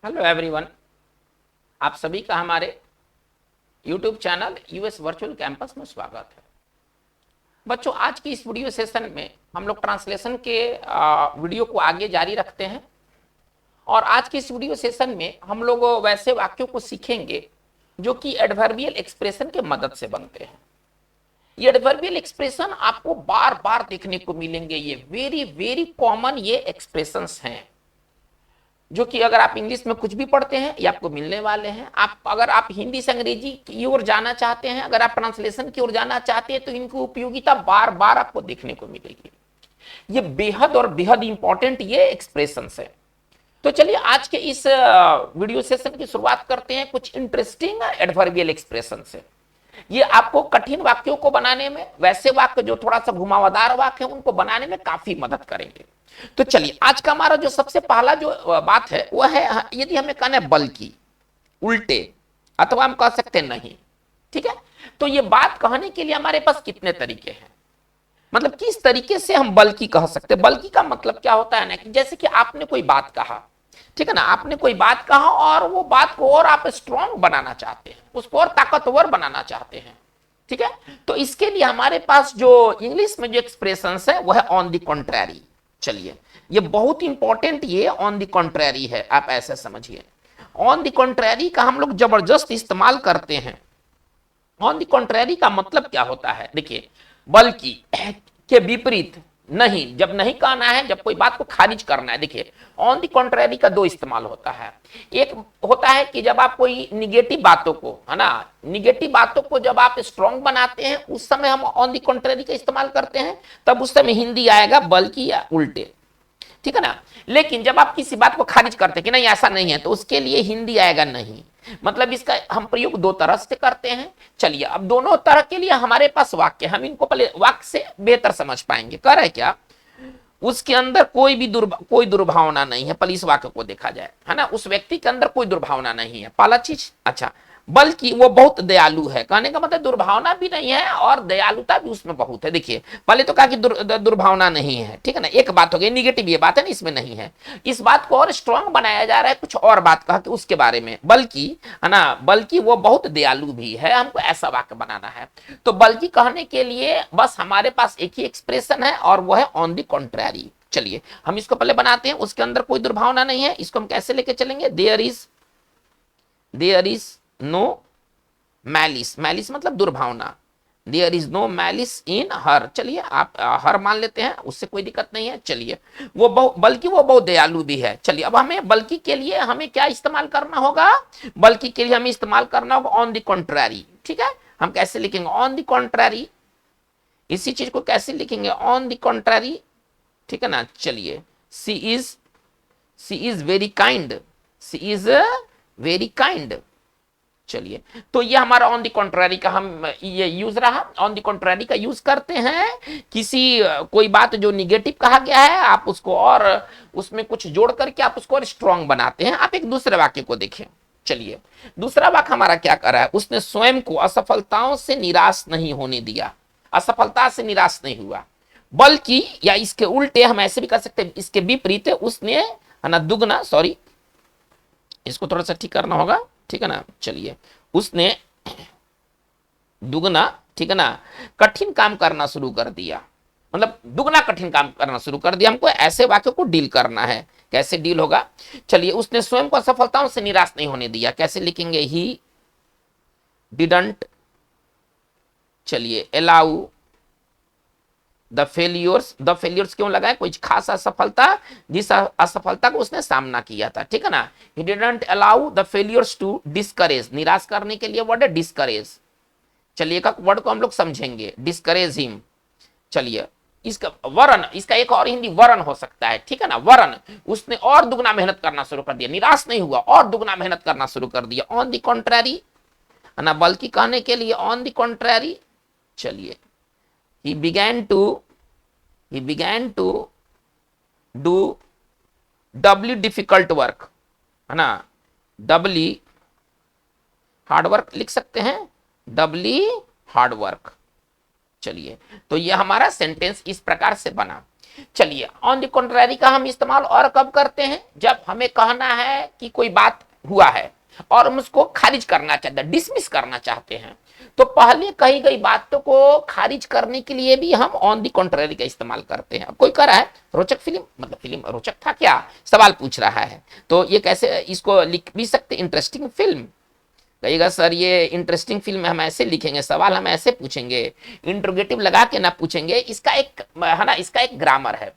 Hello everyone, आप सभी का हमारे YouTube channel US virtual campus में स्वागत है। बच्चों, आज की इस वीडियो सेशन में हम लोग ट्रांसलेशन के वीडियो को आगे जारी रखते हैं और आज की इस वीडियो सेशन में हम लोग वैसे वाक्यों को सीखेंगे जो कि एडवर्बियल एक्सप्रेशन के मदद से बनते हैं। ये एडवर्बियल एक्सप्रेशन आपको बार बार देखने को मिलेंगे। ये वेरी वेरी कॉमन ये एक्सप्रेशंस हैं जो कि अगर आप इंग्लिश में कुछ भी पढ़ते हैं ये आपको मिलने वाले हैं। अगर आप हिंदी से अंग्रेजी की ओर जाना चाहते हैं, अगर आप ट्रांसलेशन की ओर जाना चाहते हैं, तो इनकी उपयोगिता बार बार आपको देखने को मिलेगी। ये बेहद और बेहद इंपॉर्टेंट ये एक्सप्रेशंस है। तो चलिए आज के इस वीडियो सेशन की शुरुआत करते हैं कुछ इंटरेस्टिंग एडवर्बियल एक्सप्रेशन से। ये आपको कठिन वाक्यों को बनाने में, वैसे वाक्य जो थोड़ा सा घुमावदार वाक्य है उनको बनाने में काफी मदद करेंगे। तो चलिए आज का हमारा जो सबसे पहला जो बात है वह है, यदि हमें कहना है बल्कि, उल्टे, अथवा हम कह सकते हैं नहीं। ठीक है, तो ये बात कहने के लिए हमारे पास कितने तरीके हैं, मतलब किस तरीके से हम बल्कि कह सकते हैं। बल्कि का मतलब क्या होता है ना, कि जैसे कि आपने कोई बात कहा, ठीक है ना, आपने कोई बात कहा और वो बात को और आप स्ट्रॉन्ग बनाना चाहते हैं, उसको और ताकतवर बनाना चाहते हैं। ठीक है, तो इसके लिए हमारे पास जो इंग्लिश में जो एक्सप्रेशंस है वह है ऑन द कॉन्ट्रैरी। चलिए, ये बहुत इंपॉर्टेंट ये ऑन द कॉन्ट्रैरी है, आप ऐसे समझिए। ऑन द कॉन्ट्रैरी का हम लोग जबरदस्त इस्तेमाल करते हैं। ऑन द कॉन्ट्रैरी का मतलब क्या होता है, देखिए, बल्कि के विपरीत, नहीं, जब नहीं कहना है, जब कोई बात को खारिज करना है। देखिए, ऑन द कॉन्ट्रैरी का दो इस्तेमाल होता है। एक होता है कि जब आप कोई निगेटिव बातों को, है ना, निगेटिव बातों को जब आप स्ट्रॉन्ग बनाते हैं उस समय हम ऑन द कॉन्ट्रैरी का इस्तेमाल करते हैं, तब उस समय हिंदी आएगा बल्कि या उल्टे। ठीक है ना, लेकिन जब आप किसी बात को खारिज करते हैं कि नहीं ऐसा नहीं है, तो उसके लिए हिंदी आएगा नहीं। मतलब इसका हम प्रयोग दो तरह से करते हैं। चलिए, अब दोनों तरह के लिए हमारे पास वाक्य, हम इनको पहले वाक्य से बेहतर समझ पाएंगे। कह रहे क्या, उसके अंदर कोई दुर्भावना नहीं है। पहले इस वाक्य को देखा जाए, है ना, उस व्यक्ति के अंदर कोई दुर्भावना नहीं है, पहला चीज। अच्छा, बल्कि वो बहुत दयालु है, कहने का मतलब दुर्भावना भी नहीं है और दयालुता भी उसमें बहुत है। देखिए, पहले तो कहा कि दुर्भावना नहीं है, ठीक है ना, एक बात हो गई, निगेटिव ये बात है ना, इसमें नहीं है। इस बात को और स्ट्रांग बनाया जा रहा है, कुछ और बात कहा कि उसके बारे में, बल्कि, है ना, बल्कि वो बहुत दयालु भी है, हमको ऐसा वाक्य बनाना है। तो बल्कि कहने के लिए बस हमारे पास एक ही एक्सप्रेशन है और वो है ऑन द कॉन्ट्रैरी। चलिए हम इसको पहले बनाते हैं, उसके अंदर कोई दुर्भावना नहीं है। इसको हम कैसे लेके चलेंगे, there is no malice, malice मतलब दुर्भावना, there is no malice in her. चलिए आप हर मान लेते हैं, उससे कोई दिक्कत नहीं है। चलिए, बल्कि वो बहुत दयालु भी है। चलिए, अब हमें बल्कि के लिए हमें क्या इस्तेमाल करना होगा, बल्कि के लिए हमें इस्तेमाल करना होगा ऑन द कॉन्ट्रैरी। ठीक है, हम कैसे लिखेंगे ऑन द कॉन्ट्रैरी, इसी चीज को कैसे लिखेंगे ऑन द कॉन्ट्रैरी, ठीक है ना। चलिए, she is very kind, she is very kind. चलिए, तो ये हमारा ऑन द कॉन्ट्रैरी का हम ये यूज रहा। ऑन द कॉन्ट्रैरी का यूज करते हैं किसी कोई बात जो निगेटिव कहा गया है, आप उसको और उसमें कुछ जोड़ करके आप उसको और स्ट्रांग बनाते हैं। आप एक दूसरे वाक्य को देखें। चलिए, दूसरा वाक्य हमारा क्या कर रहा है, उसने स्वयं को असफलताओं से निराश नहीं होने दिया, असफलता से निराश नहीं हुआ, बल्कि, या इसके उल्टे हम ऐसे भी कर सकते हैं, इसके विपरीत, उसने, है ना, दुगना, सॉरी, इसको थोड़ा सा ठीक करना होगा, ठीक है ना। चलिए, उसने दुगना, ठीक है ना, कठिन काम करना शुरू कर दिया, मतलब दुगना कठिन काम करना शुरू कर दिया। हमको ऐसे वाक्य को डील करना है, कैसे डील होगा। चलिए, उसने स्वयं को असफलताओं से निराश नहीं होने दिया, कैसे लिखेंगे, ही डिडंट, चलिए, अलाउ द फेलियर्स क्यों लगाए, कोई खास असफलता, जिस असफलता को उसने सामना किया था, ठीक है ना। He didn't allow the failures to discourage, निराश करने के लिए वर्ड है डिस्करेज। चलिए, एक वर्ड को हम लोग समझेंगे, डिस्करेज हिम। चलिए, इसका वरन, इसका एक और हिंदी वरन हो सकता है, ठीक है ना, वरन, उसने और दुगना मेहनत करना शुरू कर दिया, निराश नहीं हुआ, और दुगना मेहनत करना शुरू कर दिया। ऑन द कॉन्ट्रैरी, है ना, बल्कि कहने के लिए ऑन द कॉन्ट्रैरी। चलिए, he began to do doubly difficult work, है ना, doubly हार्ड वर्क लिख सकते हैं, doubly हार्ड वर्क। चलिए, तो ये हमारा सेंटेंस इस प्रकार से बना। चलिए, ऑन द कॉन्ट्ररी का हम इस्तेमाल और कब करते हैं, जब हमें कहना है कि कोई बात हुआ है और हम उसको खारिज करना चाहते हैं, डिसमिस करना चाहते हैं, तो पहले कही गई बातों को खारिज करने के लिए भी हम ऑन दी कॉन्ट्ररी का इस्तेमाल करते हैं। अब कोई कह रहा है रोचक फिल्म, मतलब फिल्म रोचक था क्या, सवाल पूछ रहा है, तो ये कैसे इसको लिख भी सकते, इंटरेस्टिंग फिल्म। कहिएगा सर ये इंटरेस्टिंग फिल्म हम ऐसे लिखेंगे, सवाल हम ऐसे पूछेंगे, इंट्रोगेटिव लगा के ना पूछेंगे, इसका एक है ना, इसका एक ग्रामर है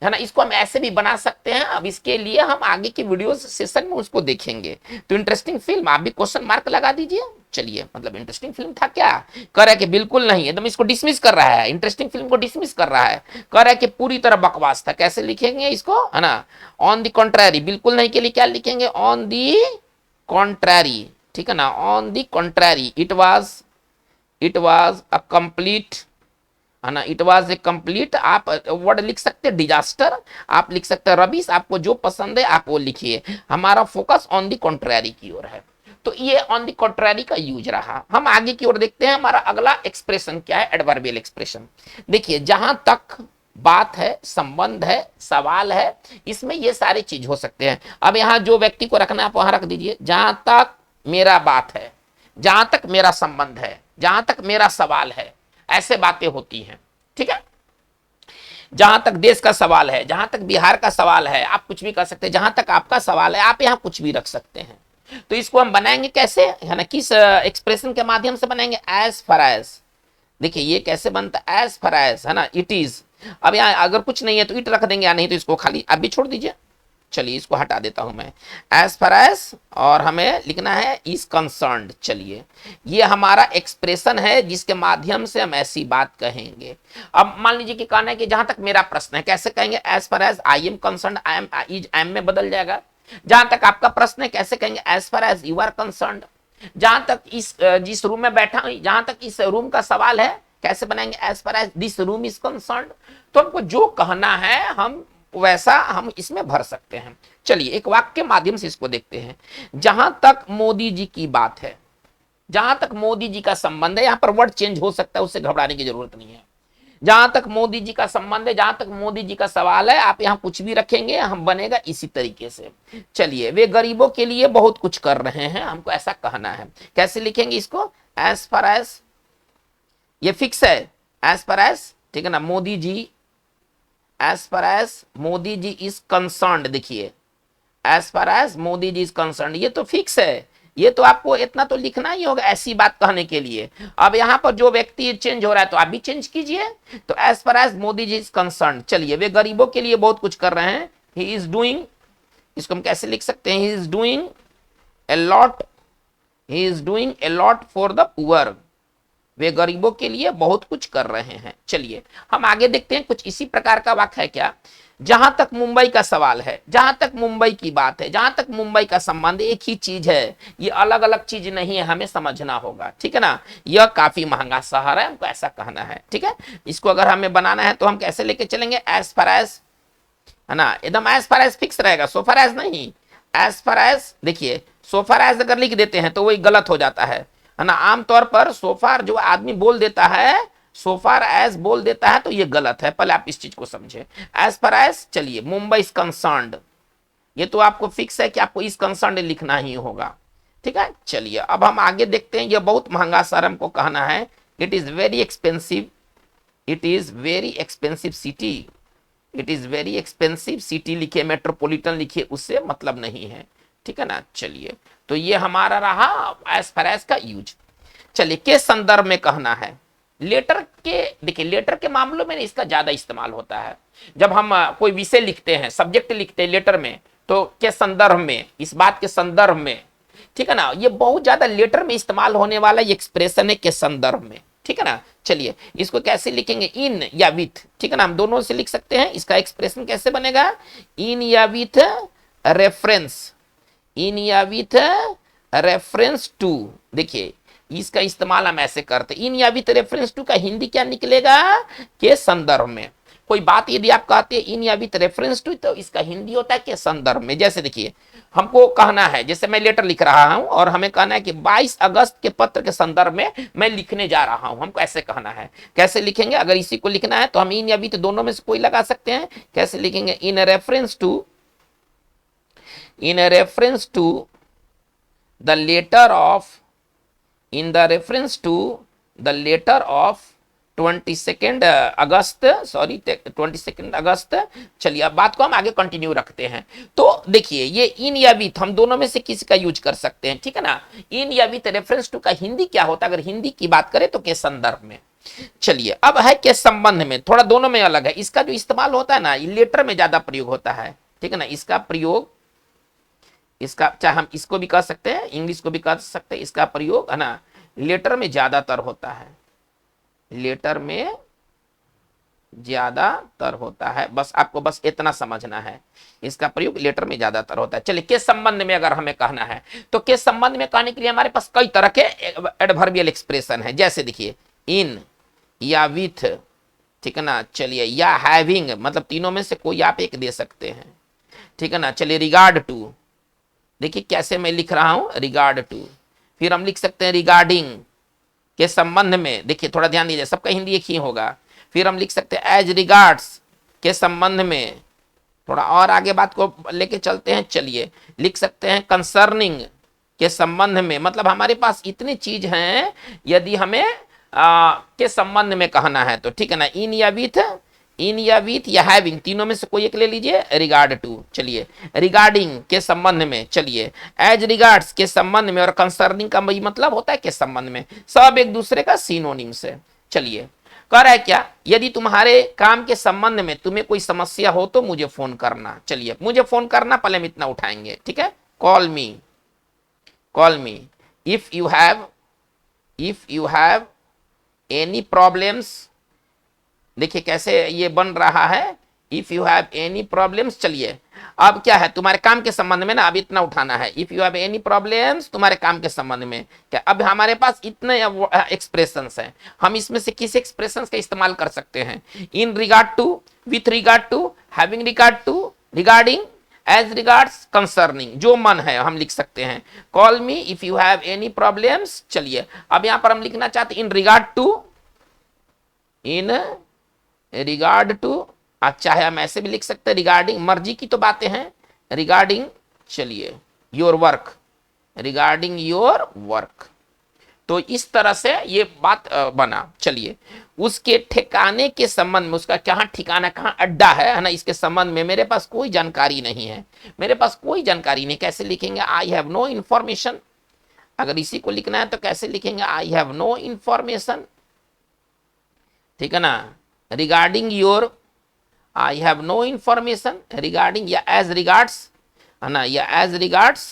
ना, इसको हम ऐसे भी बना सकते हैं। अब इसके लिए हम आगे के वीडियो सेशन में उसको देखेंगे। तो इंटरेस्टिंग फिल्म, आप भी क्वेश्चन मार्क लगा दीजिए। चलिए, मतलब इंटरेस्टिंग फिल्म था क्या, कह रहा है कि बिल्कुल नहीं, एकदम इसको डिसमिस कर रहा है, इंटरेस्टिंग फिल्म को डिसमिस कर रहा है, कह रहा है कि पूरी तरह बकवास था। कैसे लिखेंगे इसको, है ना, ऑन द कॉन्ट्ररी, बिल्कुल नहीं के लिए क्या लिखेंगे, ऑन द कॉन्ट्ररी, ठीक है ना, on the contrary it was a complete, है ना, इट वाज ए कंप्लीट, आप वर्ड लिख सकते हैं डिजास्टर, आप लिख सकते हैं रबिश, आपको जो पसंद है आप वो लिखिए। हमारा फोकस ऑन द कॉन्ट्ररी की ओर है, तो ये ऑन द कॉन्ट्ररी का यूज रहा। हम आगे की ओर देखते हैं, हमारा अगला एक्सप्रेशन क्या है, एडवर्बियल एक्सप्रेशन। देखिए, जहां तक बात है, संबंध है, सवाल है, इसमें ये सारी चीज हो सकते हैं। अब यहां जो व्यक्ति को रखना है आप वहां रख दीजिए, जहां तक मेरा बात है, जहां तक मेरा संबंध है, जहां तक मेरा सवाल है, ऐसे बातें होती हैं, ठीक है। जहां तक देश का सवाल है, जहां तक बिहार का सवाल है, आप कुछ भी कर सकते हैं। जहां तक आपका सवाल है, आप यहां कुछ भी रख सकते हैं। तो इसको हम बनाएंगे कैसे, है ना, किस एक्सप्रेशन के माध्यम से बनाएंगे, एज फार एज। देखिए ये कैसे बनता है, एज फार एज, है ना, इट इज। अब यहां अगर कुछ नहीं है तो इट रख देंगे, या नहीं तो इसको खाली आप भी छोड़ दीजिए। चलिए इसको हटा देता हूं मैं, एज फार एज, और हमें लिखना है इज कंसर्न्ड। चलिए, ये हमारा एक्सप्रेशन है जिसके माध्यम से हम ऐसी बात कहेंगे। अब मान लीजिए कि कहना है कि जहां तक मेरा प्रश्न है, कैसे कहेंगे, as far as I am concerned, I am, is am में बदल जाएगा। जहां तक आपका प्रश्न है, कैसे कहेंगे, as far as you are concerned. जहां तक जिस रूम में बैठा, जहां तक इस रूम का सवाल है, कैसे बनाएंगे, as far as this room is concerned. तो हमको जो कहना है हम वैसा हम इसमें भर सकते हैं। चलिए एक वाक्य के माध्यम से इसको देखते हैं। जहां तक मोदी जी की बात है, जहां तक मोदी जी का संबंध है, यहां पर वर्ड चेंज हो सकता है, उससे घबराने की जरूरत नहीं है। जहां तक मोदी जी का संबंध है, जहां तक मोदी जी का सवाल है, आप यहां कुछ भी रखेंगे, हम बनेगा इसी तरीके से। चलिए, वे गरीबों के लिए बहुत कुछ कर रहे हैं, हमको ऐसा कहना है। कैसे लिखेंगे इसको, एज फार एज, ये फिक्स है, एज फार एज, ठीक है ना, Modi ji, as far as Modi ji is concerned. देखिए, as far as Modi ji is concerned, ये तो फिक्स है, ये तो आपको इतना तो लिखना ही होगा ऐसी बात कहने के लिए। अब यहां पर जो व्यक्ति चेंज हो रहा है तो आप भी चेंज कीजिए। तो as far as Modi ji is concerned, चलिए वे गरीबों के लिए बहुत कुछ कर रहे हैं, ही इज डूइंग, इसको हम कैसे लिख सकते हैं, he is doing a lot, he is doing a lot for the poor, वे गरीबों के लिए बहुत कुछ कर रहे हैं। चलिए हम आगे देखते हैं, कुछ इसी प्रकार का वाक्य है क्या, जहां तक मुंबई का सवाल है, जहां तक मुंबई की बात है, जहां तक मुंबई का संबंध, एक ही चीज है, ये अलग अलग चीज नहीं है, हमें समझना होगा, ठीक है ना। यह काफी महंगा शहर है, हमको ऐसा कहना है, ठीक है। इसको अगर हमें बनाना है तो हम कैसे लेके चलेंगे, एज फार एज, है ना, एकदम एज फार एज फिक्स रहेगा, सो फार एज नहीं, एज फार एज। देखिए सो फार एज अगर लिख देते हैं तो वही गलत हो जाता है ना। आमतौर पर सोफार जो आदमी बोल देता है, सोफार एज बोल देता है, तो ये गलत है, पहले आप इस चीज को समझे। एज फार एज, चलिए मुंबई इज कंसर्न्ड, ये तो आपको फिक्स है कि आपको इस कंसर्न्ड लिखना ही होगा, ठीक है। चलिए अब हम आगे देखते हैं, ये बहुत महंगा शहर हमको कहना है, it is very expensive, it is very expensive city, it is very expensive city लिखिए, मेट्रोपॉलिटन लिखिए, उससे मतलब नहीं है, ठीक है ना। चलिए तो ये हमारा रहा एज फार एज का यूज। चलिए के संदर्भ में कहना है, लेटर के, देखिए लेटर के मामलों में इसका ज्यादा इस्तेमाल होता है। जब हम कोई विषय लिखते हैं, सब्जेक्ट लिखते हैं लेटर में, तो के संदर्भ में, इस बात के संदर्भ में, ठीक है ना, ये बहुत ज्यादा लेटर में इस्तेमाल होने वाला एक्सप्रेशन है, के संदर्भ में, ठीक है ना। चलिए इसको कैसे लिखेंगे, इन या विथ, ठीक है ना, हम दोनों से लिख सकते हैं। इसका एक्सप्रेशन कैसे बनेगा, इन या विथ रेफरेंस, इन या विथ रेफरेंस टू। देखिए इसका इस्तेमाल हम ऐसे करते, इन या विथ रेफरेंस टू का हिंदी क्या निकलेगा, के संदर्भ में। कोई बात यदि आप कहते हैं इन या विथ रेफरेंस टू, तो इसका हिंदी होता है के संदर्भ में। जैसे देखिए हमको कहना है, जैसे मैं लेटर लिख रहा हूं और हमें कहना है कि 22 अगस्त के पत्र के संदर्भ में मैं लिखने जा रहा हूं, हमको ऐसे कहना है। कैसे लिखेंगे? अगर इसी को लिखना है तो हम इन या विथ दोनों में से कोई लगा सकते हैं। कैसे लिखेंगे? In reference to the letter of, in the reference to the letter of 22 August, sorry 22 August. चलिए अब बात को हम आगे कंटिन्यू रखते हैं। तो देखिए ये इन या विथ हम दोनों में से किसी का यूज कर सकते हैं, ठीक है ना। इन या विथ रेफरेंस टू का हिंदी क्या होता है? अगर हिंदी की बात करें तो के संदर्भ में। चलिए अब है के संबंध में, थोड़ा दोनों में अलग है। इसका जो इस्तेमाल होता है ना, लेटर में ज्यादा प्रयोग होता है, ठीक है ना। इसका प्रयोग, इसका चाहे हम इसको भी कह सकते हैं, इंग्लिश को भी कह सकते हैं, इसका प्रयोग है ना लेटर में ज्यादातर होता है, लेटर में ज्यादातर होता है। बस आपको बस इतना समझना है, इसका प्रयोग लेटर में ज्यादातर होता है। चलिए के संबंध में अगर हमें कहना है तो के संबंध में कहने के लिए हमारे पास कई तरह के एडवर्बियल एक्सप्रेशन है। जैसे देखिए इन या विथ, ठीक है ना। चलिए या हैविंग, मतलब तीनों में से कोई आप एक दे सकते हैं, ठीक है ना। चलिए रिगार्ड टू, देखिए कैसे मैं लिख रहा हूं, रिगार्ड टू। फिर हम लिख सकते हैं रिगार्डिंग, के संबंध में। देखिए थोड़ा ध्यान दीजिए, सबका हिंदी एक ही होगा। फिर हम लिख सकते हैं एज रिगार्ड्स, के संबंध में। थोड़ा और आगे बात को लेके चलते हैं, चलिए लिख सकते हैं कंसर्निंग, के संबंध में। मतलब हमारे पास इतनी चीज हैं, यदि हमें के संबंध में कहना है तो, ठीक है ना। इन या विथ, इन या विथ या हैविंग, तीनों में से कोई एक ले लीजिए। रिगार्ड टू, चलिए रिगार्डिंग के संबंध में, चलिए एज रिगार्ड्स के संबंध में, और कंसर्निंग का मतलब होता है के संबंध में। सब एक दूसरे का सिनोनिम्स है। चलिए कह रहा है क्या? यदि तुम्हारे काम के संबंध में तुम्हें कोई समस्या हो तो मुझे फोन करना। चलिए मुझे फोन करना, पहले हम इतना उठाएंगे, ठीक है। Call me, call me if you have any problems. देखिए कैसे ये बन रहा है, if you have any problems. चलिए अब क्या है, तुम्हारे काम के संबंध में ना, अब इतना उठाना है। If you have any problems, तुम्हारे काम के संबंध में क्या। अब हमारे पास इतने एक्सप्रेशंस हैं, हम इसमें से किस एक्सप्रेशंस का इस्तेमाल कर सकते हैं? In regard to, with regard to, having regard to, regarding, as regards, concerning, जो मन है हम लिख सकते हैं। Call me if you have any problems. चलिए अब यहां पर हम लिखना चाहते हैं in regard to, in regard to, चाहे हम ऐसे भी लिख सकते हैं रिगार्डिंग, मर्जी की तो बातें हैं। रिगार्डिंग, चलिए your work, regarding your work. तो इस तरह से ये बात बना। चलिए उसके ठिकाने के संबंध में, उसका कहाँ ठिकाना, कहाँ अड्डा है ना, इसके संबंध में मेरे पास कोई जानकारी नहीं है, मेरे पास कोई जानकारी नहीं। कैसे लिखेंगे? I have no information. अगर इसी को लिखना है तो कैसे लिखेंगे? आई हैव नो इंफॉर्मेशन, ठीक है ना। Regarding your, I have no information, regarding या एज रिगार्ड्स, है ना, या एज रिगार्ड्स,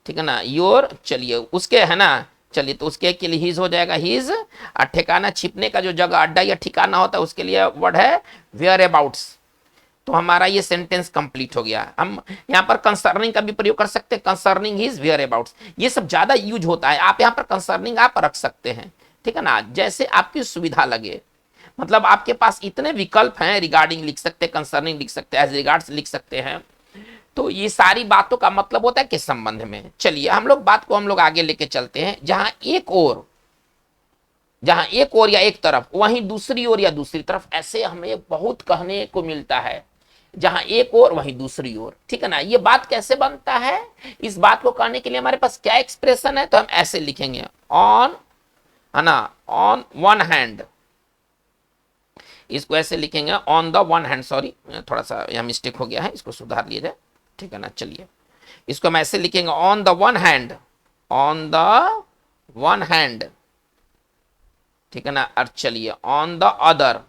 ठीक है ना, योर। चलिए उसके है ना, चलिए तो उसके लिए हीज हो जाएगा, हीज। और ठिकाना, छिपने का जो जगह अड्डा या ठिकाना होता है उसके लिए वर्ड है वेयर अबाउट्स। तो हमारा ये सेंटेंस कंप्लीट हो गया। हम यहाँ पर कंसर्निंग का भी प्रयोग कर सकते हैं, कंसर्निंग हिज वेयर अबाउट्स। ये सब ज्यादा यूज होता है, आप यहाँ पर कंसर्निंग आप रख सकते हैं, ठीक है ना, जैसे आपकी सुविधा लगे। मतलब आपके पास इतने विकल्प हैं, रिगार्डिंग लिख सकते हैं, कंसर्निंग लिख सकते हैं, एज रिगार्ड्स लिख सकते हैं। तो ये सारी बातों का मतलब होता है किस संबंध में। चलिए हम लोग बात को हम लोग आगे लेके चलते हैं। जहां एक ओर या एक तरफ, वहीं दूसरी ओर या दूसरी तरफ, ऐसे हमें बहुत कहने को मिलता है। जहां एक ओर वहीं दूसरी ओर, ठीक है ना। ये बात कैसे बनता है, इस बात को कहने के लिए हमारे पास क्या एक्सप्रेशन है, तो हम ऐसे लिखेंगे ऑन, है ना, ऑन वन हैंड। इसको ऐसे लिखेंगे on the one hand. Sorry थोड़ा सा यहाँ मिस्टेक हो गया है, इसको सुधार लिया जाए, ठीक है ना। चलिए इसको हम ऐसे लिखेंगे on the one hand, on the one hand, ठीक है ना। और चलिए on the other,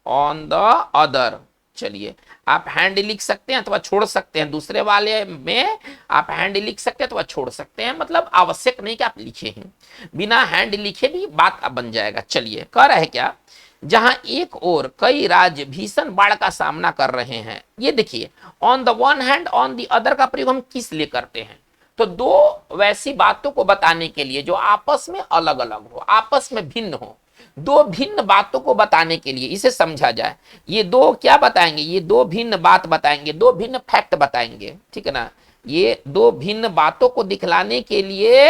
on the other. चलिए आप हैंड लिख सकते हैं अथवा छोड़ सकते हैं, दूसरे वाले में आप हैंड लिख सकते हैं अथवा छोड़ सकते हैं, मतलब आवश्यक नहीं कि आप लिखे हैं, बिना हैंड लिखे भी बात बन जाएगा। चलिए कह रहा है क्या, जहां एक ओर कई राज्य भीषण बाढ़ का सामना कर रहे हैं। ये देखिए on the one hand, on the other का प्रयोग हम किस लिए करते हैं, तो दो वैसी बातों को बताने के लिए जो आपस में अलग अलग हो, आपस में भिन्न हो, दो भिन्न बातों को बताने के लिए इसे समझा जाए। ये दो क्या बताएंगे, ये दो भिन्न बात बताएंगे, दो भिन्न फैक्ट बताएंगे, ठीक है ना। ये दो भिन्न बातों को दिखलाने के लिए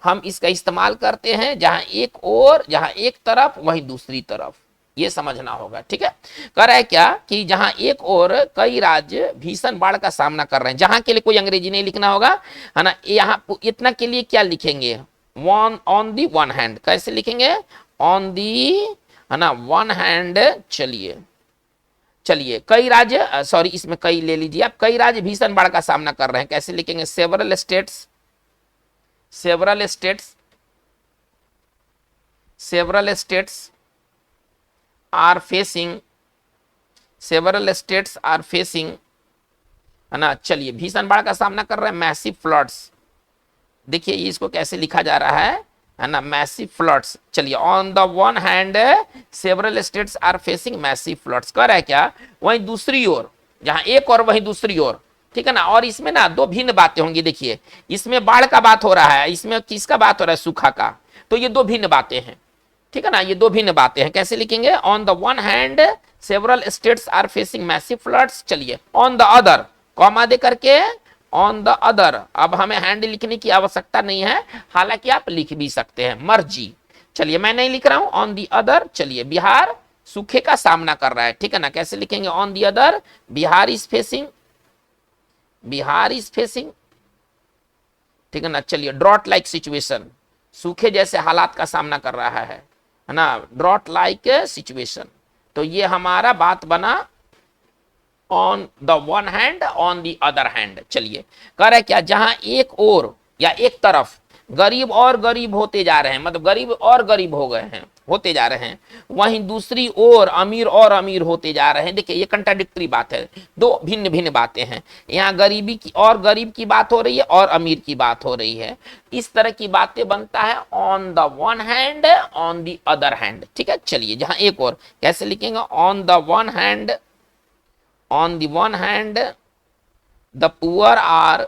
हम इसका इस्तेमाल करते हैं, जहां एक तरफ वहीं दूसरी तरफ, ये समझना होगा। ठीक है, कह रहा है क्या कि जहां एक और कई राज्य भीषण बाढ़ का सामना कर रहे हैं, जहां के लिए कोई अंग्रेजी नहीं लिखना होगा, है ना। यहाँ इतना के लिए क्या लिखेंगे, ऑन दी वन हैंड, कैसे लिखेंगे, ऑन दी, है ना, वन हैंड। चलिए कई राज्य, सॉरी इसमें कई ले लीजिए आप, कई राज्य भीषण बाढ़ का सामना कर रहे हैं, कैसे लिखेंगे, several states, several states, several states are facing, several states are facing, है ना। चलिए भीषण बाढ़ का सामना कर रहे हैं, मैसिव फ्लड्स, देखिए इसको कैसे लिखा जा रहा है ना, मैसिव फ्लड्स। चलिए on the one hand several states are facing massive floods, कह रहा है क्या, वहीं दूसरी ओर, जहां एक और वहीं दूसरी ओर, ठीक है ना। और इसमें ना दो भिन्न बातें होंगी, देखिए इसमें बाढ़ का बात हो रहा है, इसमें किसका बात हो रहा है, सूखा का, तो ये दो भिन्न बातें हैं, ठीक है ना, ये दो भिन्न बातें हैं। कैसे लिखेंगे, on the one hand several states are facing massive floods, चलिए ऑन द अदर, कॉमा दे करके ऑन द अदर, अब हमें हैंड लिखने की आवश्यकता नहीं है, हालांकि आप लिख भी सकते हैं, मर्जी। चलिए मैं नहीं लिख रहा हूं, ऑन द अदर, चलिए बिहार सूखे का सामना कर रहा है, ठीक है ना, कैसे लिखेंगे, on the other Bihar is facing, Bihar is facing, ठीक है ना। चलिए ड्रॉट लाइक सिचुएशन, सूखे जैसे हालात का सामना कर रहा है ना, ड्रॉट लाइक सिचुएशन, तो ये हमारा बात बना on the one hand, on the other hand. चलिए कह रहा है क्या, जहां एक और या एक तरफ गरीब और गरीब होते जा रहे हैं, मतलब गरीब और गरीब हो गए हैं, होते जा रहे हैं, वहीं दूसरी ओर अमीर और अमीर होते जा रहे हैं। देखिए ये कंट्राडिक्टरी बात है, दो भिन्न भिन्न बातें हैं, यहाँ गरीबी की और गरीब की बात हो रही है और अमीर की बात हो रही है, इस तरह की बातें बनता है on the one hand, on the other hand, ठीक है। चलिए जहां एक और, कैसे लिखेंगे, on the one hand, on the one hand the poor are,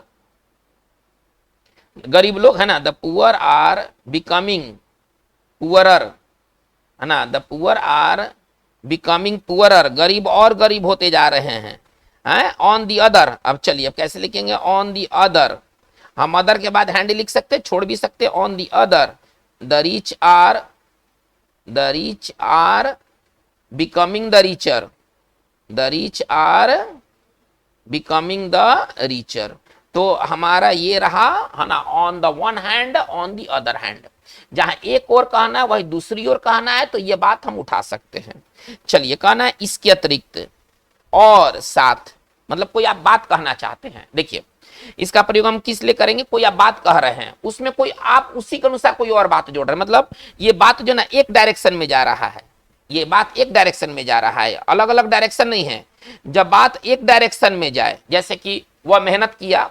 गरीब लोग है ना, the poor are becoming poorer, है ना, the poor are becoming poorer, गरीब और गरीब होते जा रहे हैं, on the other, अब चलिए अब कैसे लिखेंगे, on the other, हम अदर के बाद हैंड लिख सकते, छोड़ भी सकते, on the other the rich are becoming the richer, the rich are becoming the richer, तो हमारा ये रहा, है ना, on the one hand, on the other hand, जहां एक और कहना है वही दूसरी ओर कहना है, तो ये बात हम उठा सकते हैं। चलिए कहना है इसके अतिरिक्त और साथ, मतलब कोई आप बात कहना चाहते हैं, देखिए इसका प्रयोग हम किस लिए करेंगे, कोई आप बात कह रहे हैं, उसमें कोई आप उसी के अनुसार कोई और बात जोड़ रहे हैं, मतलब ये बात जो ना एक डायरेक्शन में जा रहा है, ये बात एक डायरेक्शन में जा रहा है, अलग अलग डायरेक्शन नहीं है। जब बात एक डायरेक्शन में जाए, जैसे कि वह मेहनत किया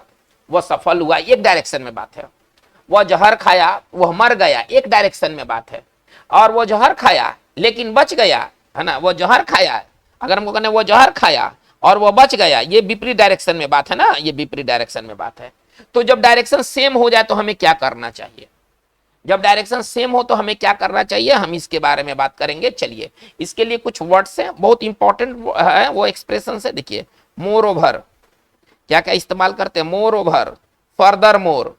वह सफल हुआ, एक डायरेक्शन में बात है, वह जहर खाया वह मर गया, एक डायरेक्शन में बात है, और वह जहर खाया लेकिन बच गया, है ना, वह जहर खाया, अगर हमको कहना वो जहर खाया और वह बच गया, ये विपरीत डायरेक्शन में बात है ना, ये विपरीत डायरेक्शन में बात है। तो जब डायरेक्शन सेम हो जाए तो हमें क्या करना चाहिए, जब डायरेक्शन सेम हो तो हमें क्या करना चाहिए, हम इसके बारे में बात करेंगे। चलिए इसके लिए कुछ वर्ड्स हैं, बहुत इंपॉर्टेंट है वो एक्सप्रेशन है, देखिए मोर ओवर, क्या क्या इस्तेमाल करते हैं, more over, further more,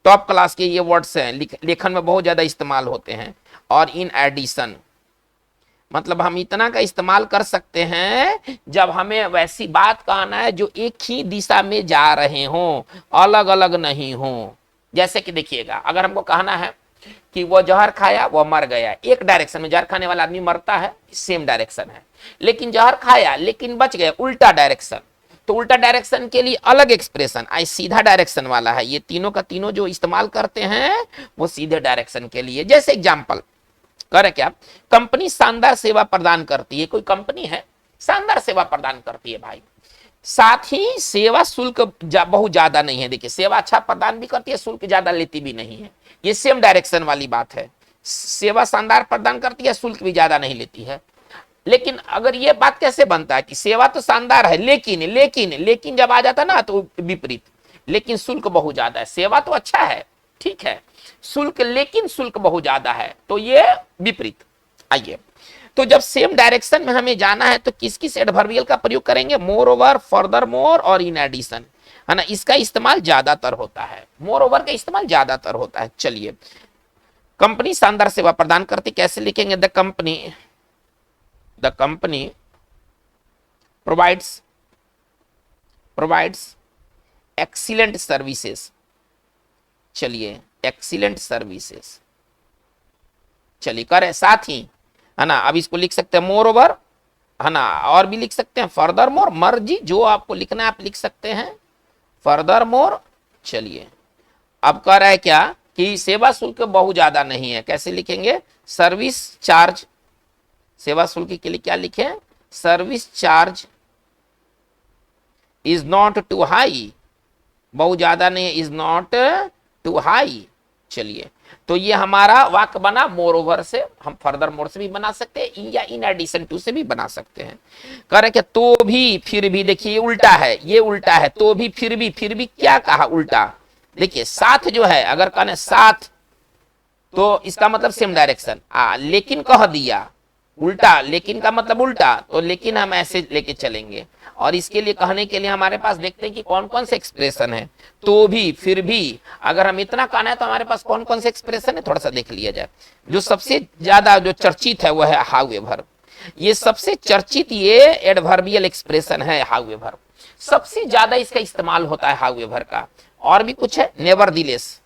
top class के ये वर्ड्स हैं, लेखन में बहुत ज्यादा इस्तेमाल होते हैं, और इन एडिशन, मतलब हम इतना का इस्तेमाल कर सकते हैं जब हमें वैसी बात कहना है जो एक ही दिशा में जा रहे हों, अलग अलग नहीं हों। जैसे कि देखिएगा, अगर हमको कहना है कि वो जहर खाया वो मर गया, एक डायरेक्शन में, जहर खाने वाला आदमी मरता है, सेम डायरेक्शन है, लेकिन जहर खाया लेकिन बच गया, उल्टा डायरेक्शन, तो उल्टा डायरेक्शन के लिए अलग एक्सप्रेशन, आई सीधा डायरेक्शन वाला है, ये तीनों का तीनों जो इस्तेमाल करते हैं वो सीधे डायरेक्शन के लिए। जैसे एग्जाम्पल करे क्या, कंपनी शानदार सेवा प्रदान करती है, कोई कंपनी है शानदार सेवा प्रदान करती है भाई, साथ ही सेवा शुल्क बहुत ज्यादा नहीं है, देखिए सेवा अच्छा प्रदान भी करती है, शुल्क ज्यादा लेती भी नहीं है, ये सेम डायरेक्शन वाली बात है, सेवा शानदार प्रदान करती है, शुल्क भी ज्यादा नहीं लेती है। लेकिन अगर ये बात कैसे बनता है कि सेवा तो शानदार है लेकिन लेकिन लेकिन जब आ जाता ना तो विपरीत, लेकिन शुल्क बहुत ज्यादा है, सेवा तो अच्छा है ठीक है, शुल्क लेकिन शुल्क बहुत ज्यादा है, तो ये विपरीत। आइए, तो जब सेम डायरेक्शन में हमें जाना है तो किस किस एडवर्बियल का प्रयोग करेंगे, मोर ओवर, फर्दर मोर और इन एडिशन। है ना, इसका इस्तेमाल ज्यादातर होता है, मोर ओवर का इस्तेमाल ज्यादातर होता है। चलिए, कंपनी शानदार सेवा प्रदान करती, कैसे लिखेंगे? The company provides excellent services. चलिए, एक्सीलेंट सर्विसेज, चलिए करें साथ ही, है ना। अब इसको लिख सकते हैं मोर ओवर, है ना, और भी लिख सकते हैं फर्दर मोर, मर्जी जो आपको लिखना है आप लिख सकते हैं, फर्दर मोर। चलिए, अब कह रहा है क्या कि सेवा शुल्क बहुत ज्यादा नहीं है, कैसे लिखेंगे? सर्विस चार्ज, सेवा शुल्क के लिए क्या लिखें? Service charge is not too high, बहुत ज्यादा नहीं है, इज नॉट टू हाई। चलिए, तो ये हमारा वाक्य बना मोर ओवर से, हम फर्दर मोर से भी बना सकते हैं या इन एडिशन टू से भी बना सकते हैं। कह रहे क्या? तो भी, फिर भी, देखिए ये उल्टा है, ये उल्टा है, तो भी, फिर भी क्या कहा? उल्टा। देखिए साथ जो है, अगर कहने साथ तो इसका मतलब सेम डायरेक्शन, लेकिन कह दिया उल्टा, लेकिन का मतलब उल्टा, तो लेकिन हम ऐसे लेके चलेंगे। और इसके लिए कहने के लिए हमारे पास देखते हैं कि कौन कौन से एक्सप्रेशन है। तो भी, फिर भी, अगर हम इतना कहना है तो हमारे पास कौन कौन से एक्सप्रेशन है, थोड़ा सा देख लिया जाए। जो सबसे ज्यादा जो चर्चित है वह है हाउएवर, ये सबसे चर्चित ये एडवर्बियल एक्सप्रेशन है हाउएवर, सबसे ज्यादा इसका इस्तेमाल होता है हाउएवर का। और भी कुछ है, नेवरदिलेस,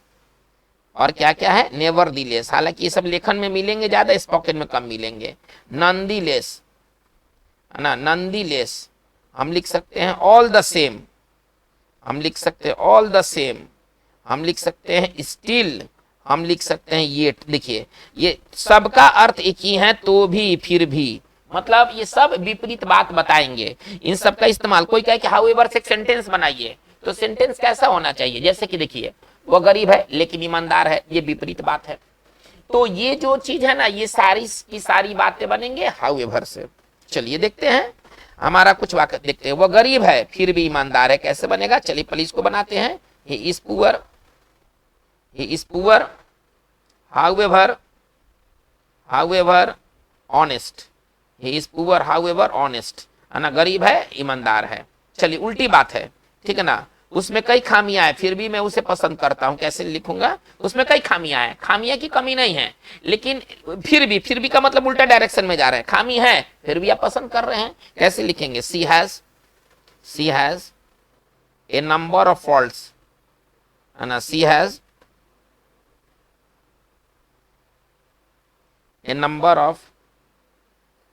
और क्या क्या है? नेवरदिलेस, हालांकि ये सब लेखन में मिलेंगे ज्यादा, स्पोकन में कम मिलेंगे। नॉनदिलेस, है ना, नॉनदिलेस हम लिख सकते हैं। ऑल द सेम हम लिख सकते हैं, ऑल द सेम हम लिख सकते हैं। स्टिल हम लिख सकते हैं ये। देखिए ये सबका अर्थ एक ही है, तो भी, फिर भी, मतलब ये सब विपरीत बात बताएंगे। इन सब का इस्तेमाल, कोई कहे कि हाउएवर से एक सेंटेंस बनाइए, तो सेंटेंस कैसा होना चाहिए? जैसे कि देखिए, वो गरीब है लेकिन ईमानदार है, ये विपरीत बात है। तो ये जो चीज है ना, ये सारी की सारी बातें बनेंगे हाउएवर से। चलिए देखते हैं, हमारा कुछ वाक्य देखते हैं। वो गरीब है फिर भी ईमानदार है, कैसे बनेगा? चलिए पुलिस को बनाते हैं। He is poor however honest, he is poor however honest, है ना, गरीब है ईमानदार है। चलिए उल्टी बात है, ठीक है ना, उसमें कई खामियां हैं फिर भी मैं उसे पसंद करता हूं, कैसे लिखूंगा? उसमें कई खामियां हैं, खामियां की कमी नहीं है, लेकिन फिर भी का मतलब उल्टा डायरेक्शन में जा रहे हैं, खामी है फिर भी आप पसंद कर रहे हैं, कैसे लिखेंगे? She has a number of faults, है ना, she has a number of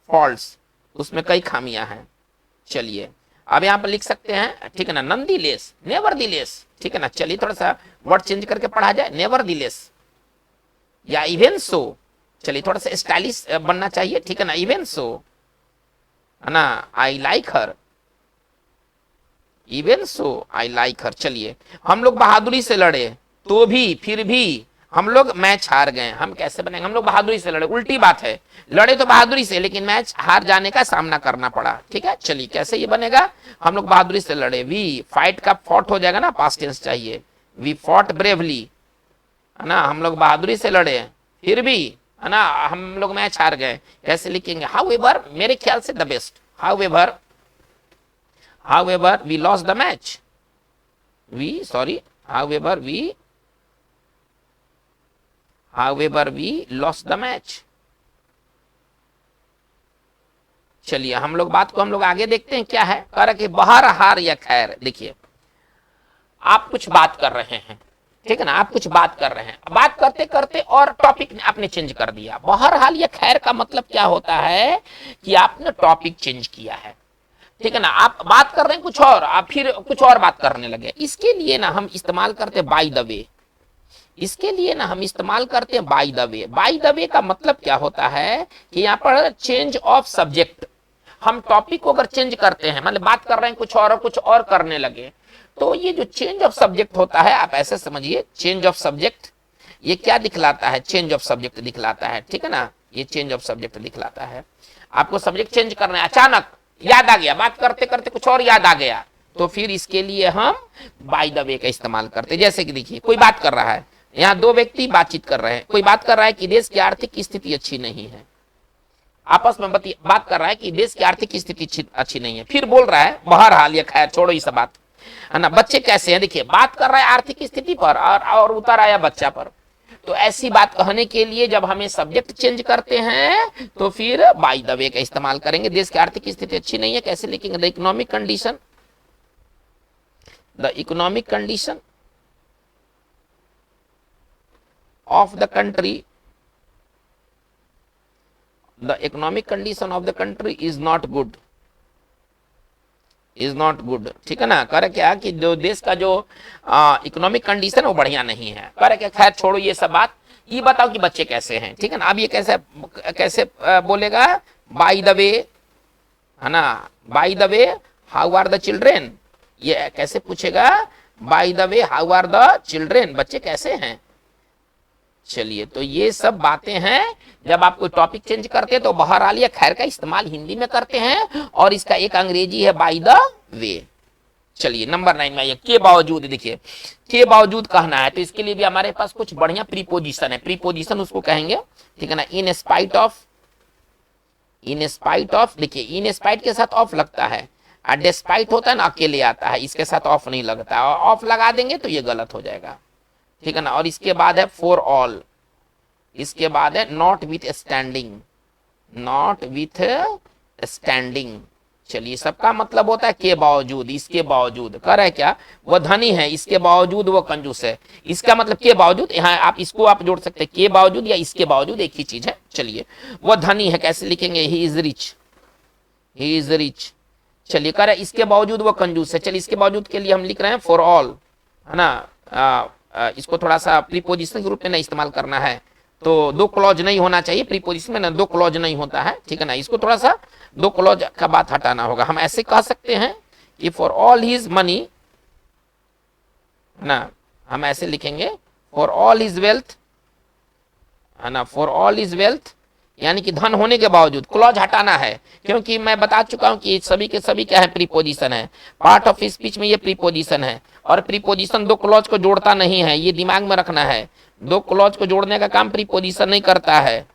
faults, उसमें कई खामियां हैं। चलिए अब यहां पर लिख सकते हैं, ठीक है ना, नंदीलेस, नेवरदिलेस, ठीक है ना। चलिए थोड़ा सा वर्ड चेंज करके पढ़ा जाए, नेवरदिलेस या इवन सो। चलिए थोड़ा सा स्टाइलिश बनना चाहिए, ठीक है ना, इवन सो, है ना, I like her, even so I like her. चलिए हम लोग बहादुरी से लड़े, तो भी, फिर भी हम लोग मैच हार गए, हम कैसे बनेंगे? हम लोग बहादुरी से लड़े, उल्टी बात है, लड़े तो बहादुरी से लेकिन मैच हार जाने का सामना करना पड़ा, ठीक है। चलिए कैसे ये बनेगा? हम लोग बहादुरी से लड़े, वी फाइट का फॉट हो जाएगा ना, पास्ट टेंस चाहिए, वी फॉट ब्रेवली, है ना, हम लोग बहादुरी से लड़े फिर भी, है ना, हम लोग मैच हार गए, कैसे लिखेंगे? हाउएवर, मेरे ख्याल से the best, however we lost the match, however we lost the match। चलिए हम लोग बात को हम लोग आगे देखते हैं, क्या है? कह रहा कि बहर हार या खैर। देखिए आप कुछ बात कर रहे हैं, ठीक है ना, आप कुछ बात कर रहे हैं, बात करते करते और टॉपिक आपने चेंज कर दिया। बहरहाल या खैर का मतलब क्या होता है कि आपने टॉपिक चेंज किया है, ठीक है ना, आप बात कर रहे हैं कुछ और, आप फिर कुछ और बात करने लगे। इसके लिए ना हम इस्तेमाल करते हैं बाय द वे, इसके लिए ना हम इस्तेमाल करते हैं bye the way. Bye the वे का मतलब क्या होता है कि यहाँ पर चेंज ऑफ सब्जेक्ट, हम टॉपिक को अगर चेंज करते हैं, मतलब बात कर रहे हैं कुछ और करने लगे, तो ये जो चेंज ऑफ सब्जेक्ट होता है, आप ऐसे समझिए, चेंज ऑफ सब्जेक्ट ये क्या दिखलाता है? चेंज ऑफ सब्जेक्ट दिखलाता है, ठीक है ना, ये चेंज ऑफ सब्जेक्ट दिखलाता है। आपको सब्जेक्ट चेंज करना है, अचानक याद आ गया, बात करते करते कुछ और याद आ गया, तो फिर इसके लिए हम बाय द वे का इस्तेमाल करते हैं। जैसे कि देखिए कोई बात कर रहा है, यहाँ दो व्यक्ति बातचीत कर रहे हैं, कोई बात कर रहा है कि देश की आर्थिक स्थिति अच्छी नहीं है, आपस में बात कर रहा है कि देश की आर्थिक स्थिति अच्छी नहीं है, फिर बोल रहा है बहरहाल या खैर, छोड़ो ये सब बात, है ना। बच्चे कैसे हैं, देखिए बात कर रहा है आर्थिक स्थिति पर और उतर आया बच्चा पर। तो ऐसी बात कहने के लिए जब हमें सब्जेक्ट चेंज करते हैं तो फिर बाय द वे का इस्तेमाल करेंगे। देश की आर्थिक स्थिति अच्छी नहीं है, कैसे लिखेंगे, the economic condition, the economic condition of the country, the economic condition of the country is not good, is not good. ठीक है ना। कर क्या कि जो देश का जो इकोनॉमिक कंडीशन वो बढ़िया नहीं है। कर क्या, खैर छोड़ो ये सब बात, ये बताओ कि बच्चे कैसे हैं। ठीक है ना। अब ये कैसे कैसे बोलेगा, बाय द वे, है ना, by the way how are the children, ये कैसे पूछेगा, by the way how are the children, बच्चे कैसे हैं। चलिए, तो ये सब बातें हैं। जब आप कोई टॉपिक चेंज करते हैं तो बहरहाल या खैर का इस्तेमाल हिंदी में करते हैं और इसका एक अंग्रेजी है बाय द वे। चलिए नंबर 9 में के बावजूद, देखिए के बावजूद कहना है तो इसके लिए भी हमारे पास कुछ बढ़िया प्रीपोजिशन है। प्रीपोजिशन उसको कहेंगे, ठीक है ना। In spite of, in spite of, देखिए इन स्पाइट के साथ ऑफ लगता है और डिस्पाइट होता है ना अकेले आता है, इसके साथ ऑफ नहीं लगता। और ऑफ लगा देंगे तो ये गलत हो जाएगा। ठीक है ना। और इसके बाद है फॉर ऑल, इसके बाद है not with standing, not with standing. चलिए, सबका मतलब होता है के बावजूद, इसके बावजूद। कर है क्या, वह धनी है इसके बावजूद वो कंजूस है, इसका मतलब के बावजूद। यहाँ आप इसको आप जोड़ सकते हैं के बावजूद या इसके बावजूद, एक ही चीज है। चलिए, वह धनी है, कैसे लिखेंगे, he is rich, he is rich. चलिए, कर इसके बावजूद वो कंजूस है। चलिए, इसके बावजूद के लिए हम लिख रहे हैं फॉर ऑल, है ना। इसको थोड़ा सा प्रीपोजिशन के रूप में ना इस्तेमाल करना है, तो दो क्लॉज नहीं होना चाहिए प्रीपोजिशन में ना, दो क्लॉज नहीं होता है। ठीक है ना। इसको थोड़ा सा दो क्लॉज का बात हटाना होगा। हम ऐसे कह सकते हैं कि फॉर ऑल हिज मनी, ना, हम ऐसे लिखेंगे फॉर ऑल हिज वेल्थ, है ना, फॉर ऑल हिज वेल्थ, यानी कि धन होने के बावजूद। क्लॉज हटाना है क्योंकि मैं बता चुका हूं कि सभी के सभी क्या है, प्रीपोजिशन है। पार्ट ऑफ स्पीच में ये प्रीपोजिशन है और प्रीपोजिशन दो क्लॉज को जोड़ता नहीं है, ये दिमाग में रखना है। दो क्लॉज को जोड़ने का काम प्रीपोजिशन नहीं करता है।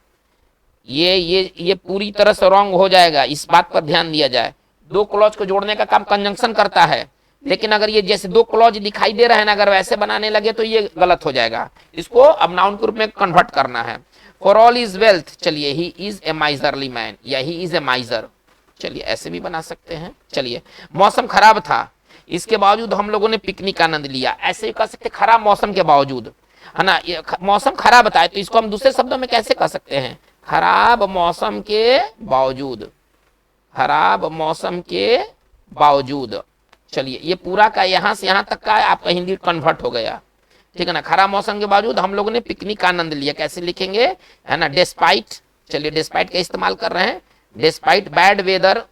ये पूरी तरह से रॉन्ग हो जाएगा, इस बात पर ध्यान दिया जाए। दो क्लॉज को जोड़ने का काम कंजंक्शन करता है, लेकिन अगर ये जैसे दो क्लॉज दिखाई दे रहे हैं ना, अगर वैसे बनाने लगे तो ये गलत हो जाएगा। इसको अब नाउन के रूप में कन्वर्ट करना है। फॉर ऑल इज वेल्थ, चलिए he is a miserly man या ही इज ए माइजर। चलिए ऐसे भी बना सकते हैं। चलिए, मौसम खराब था, इसके बावजूद हम लोगों ने पिकनिक का आनंद लिया, ऐसे भी कह सकते खराब मौसम के बावजूद, है ना। मौसम खराब बताए तो इसको हम दूसरे शब्दों में कैसे कह सकते हैं, खराब मौसम के बावजूद, खराब मौसम के बावजूद। चलिए, ये पूरा का यहां से यहां तक का आपका हिंदी कन्वर्ट हो गया। ठीक है ना। खराब मौसम के बावजूद हम लोगों ने पिकनिक का आनंद लिया, कैसे लिखेंगे, है ना, डिस्पाइट। चलिए, डिस्पाइट का इस्तेमाल कर रहे हैं, despite bad weather,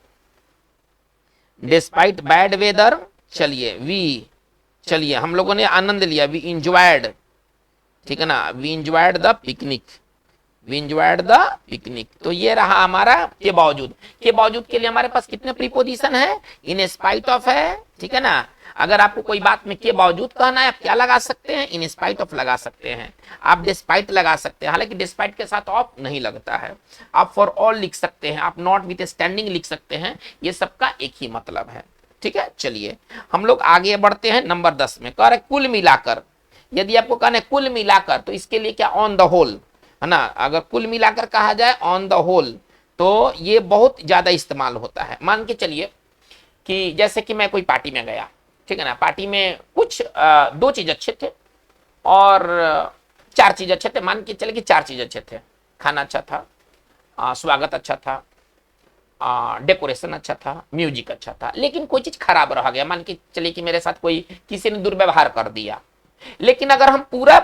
despite bad weather. चलिए वी, चलिए हम लोगों ने आनंद लिया, वी इंजॉयड, ठीक है ना, we enjoyed the picnic, we enjoyed the picnic. तो ये रहा हमारा के बावजूद। के बावजूद के लिए हमारे पास कितने प्रीपोजिशन है, इन स्पाइट ऑफ है, ठीक है ना। अगर आपको कोई बात में के बावजूद कहना है, आप क्या लगा सकते हैं, इन स्पाइट ऑफ लगा सकते हैं, आप डिस्पाइट लगा सकते हैं, हालांकि डिस्पाइट के साथ ऑफ नहीं लगता है। आप फॉर ऑल लिख सकते हैं, आप नॉट विथ स्टैंडिंग लिख सकते हैं, ये सबका एक ही मतलब है। ठीक है। चलिए हम लोग आगे बढ़ते हैं नंबर 10 में। कह रहे कुल मिलाकर, यदि आपको कहना है कुल मिलाकर तो इसके लिए क्या, ऑन द होल, है ना। अगर कुल मिलाकर कहा जाए ऑन द होल तो ये बहुत ज्यादा इस्तेमाल होता है। मान के चलिए कि जैसे कि मैं कोई पार्टी में गया, ठीक है ना, पार्टी में कुछ दो चीज अच्छे थे और चार चीज अच्छे थे। मान के चले कि चार चीज अच्छे थे, खाना अच्छा था, स्वागत अच्छा था, डेकोरेशन अच्छा था, म्यूजिक अच्छा था, लेकिन कोई चीज खराब रह गया। मान के चलिए कि मेरे साथ कोई किसी ने दुर्व्यवहार कर दिया। लेकिन अगर हम पूरा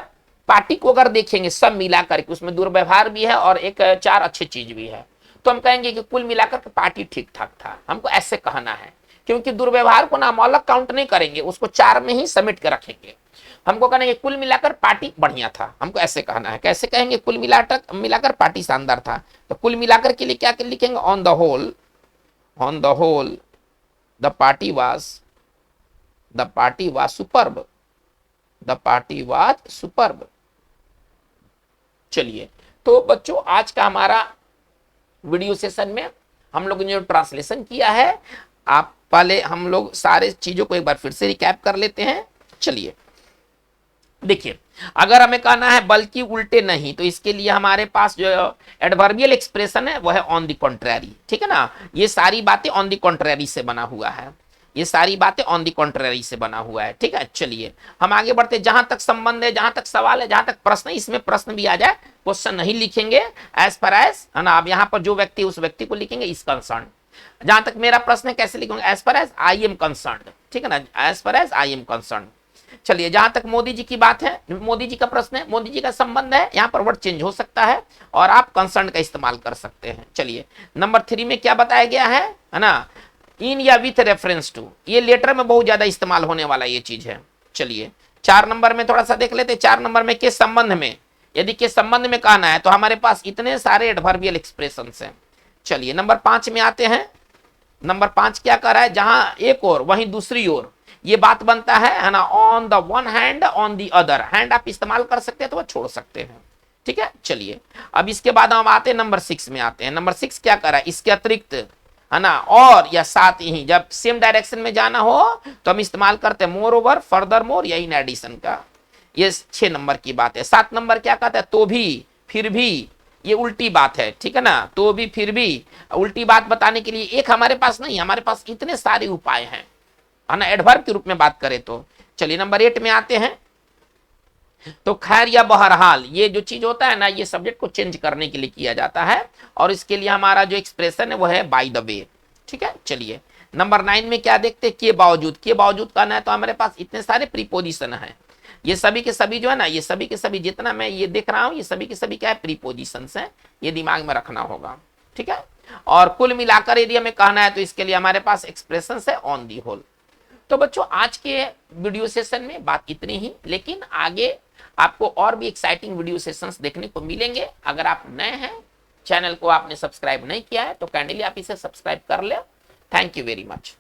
पार्टी को अगर देखेंगे सब मिला करके, उसमें दुर्व्यवहार भी है और एक चार अच्छी चीज भी है, तो हम कहेंगे कि कुल मिलाकर पार्टी ठीक ठाक था। हमको ऐसे कहना है, क्योंकि दुर्व्यवहार को ना हम अलग काउंट नहीं करेंगे, उसको चार में ही समेट के रखेंगे। हमको कहना है कुल मिलाकर पार्टी बढ़िया था, हमको ऐसे कहना है। कैसे कहेंगे, कुल मिलाकर पार्टी शानदार था। तो कुल मिलाकर के लिए क्या लिखेंगे, on the whole, on the whole the party was superb, the party was superb. चलिए, तो बच्चों आज का हमारा वीडियो सेशन में हम लोगों ने जो ट्रांसलेशन किया है, आप पहले हम लोग सारे चीजों को एक बार फिर से रिकैप कर लेते हैं। चलिए देखिए, अगर हमें कहना है बल्कि उल्टे नहीं, तो इसके लिए हमारे पास जो एडवर्बियल एक्सप्रेशन है वह है ऑन द कॉन्ट्ररी, ठीक है ना। ये सारी बातें ऑन द कॉन्ट्ररी से बना हुआ है, ये सारी बातें ऑन द कॉन्ट्ररी से बना हुआ है, ठीक है। चलिए हम आगे बढ़ते, जहां तक संबंध है, जहां तक सवाल है, जहां तक प्रश्न है, इसमें प्रश्न भी आ जाए, क्वेश्चन नहीं लिखेंगे एज पर एज, है ना। अब यहाँ पर जो व्यक्ति उस व्यक्ति को लिखेंगे इज कंसर्न। जहां तक मेरा प्रश्न है कैसे लिखूंगा, as per as I am concern, ठीक है ना, as per as I am concern. चलिए जहां तक मोदी जी की बात है, मोदी जी का प्रश्न है, मोदी जी का संबंध है, यहां पर वर्ड चेंज हो सकता है और आप कंसर्न का इस्तेमाल कर सकते हैं। चलिए नंबर 3 में क्या बताया गया है ना, इन या विथ रेफरेंस टू, ये लेटर में बहुत ज्यादा इस्तेमाल होने वाला ये चीज है। चलिए 4 नंबर में थोड़ा सा देख लेते हैं। 4 नंबर में के संबंध में, यदि के संबंध में कहना है तो हमारे पास इतने सारे एडवर्बियल एक्सप्रेशंस हैं। चलिए नंबर 5 में आते हैं। नंबर 5 क्या कर रहा है, जहां एक और वहीं दूसरी ओर, ये बात बनता है ना, on the one hand on the other hand आप इस्तेमाल कर सकते हैं तो वह छोड़ सकते हैं, ठीक है। चलिए अब इसके बाद हम आते हैं नंबर 6 में आते हैं। नंबर 6 क्या कर रहा है, इसके अतिरिक्त, है ना, और या साथ ही, जब सेम डायरेक्शन में जाना हो तो हम इस्तेमाल करते हैं मोर ओवर, फर्दर मोर या इन एडिशन का। ये 6 नंबर की बात है। 7 नंबर क्या कहता है, तो भी, फिर भी, ये उल्टी बात है, ठीक है ना। तो भी, फिर भी, उल्टी बात बताने के लिए एक हमारे पास नहीं, हमारे पास इतने सारे उपाय हैं, है ना, एडवर्ब के रूप में बात करें तो। चलिए नंबर 8 में आते हैं। तो खैर या बहरहाल, ये जो चीज होता है ना, ये सब्जेक्ट को चेंज करने के लिए किया जाता है और इसके लिए हमारा जो एक्सप्रेशन है वो है बाय द वे, ठीक है। चलिए नंबर 9 में क्या देखते हैं, के बावजूद। के बावजूद कहना है तो हमारे पास इतने सारे प्रीपोजिशन है, ये सभी के सभी जो है ना, ये सभी के सभी जितना मैं ये देख रहा हूं, ये सभी के सभी क्या है, प्रीपोजिशंस हैं, ये दिमाग में रखना होगा, ठीक है। और कुल मिलाकर यदि हमें कहना है तो इसके लिए हमारे पास एक्सप्रेशंस है ऑन दी होल। तो बच्चों आज के वीडियो सेशन में बात इतनी ही, लेकिन आगे आपको और भी एक्साइटिंग वीडियो सेशंस देखने को मिलेंगे। अगर आप नए हैं, चैनल को आपने सब्सक्राइब नहीं किया है तो काइंडली आप इसे सब्सक्राइब कर ले। Thank you very much.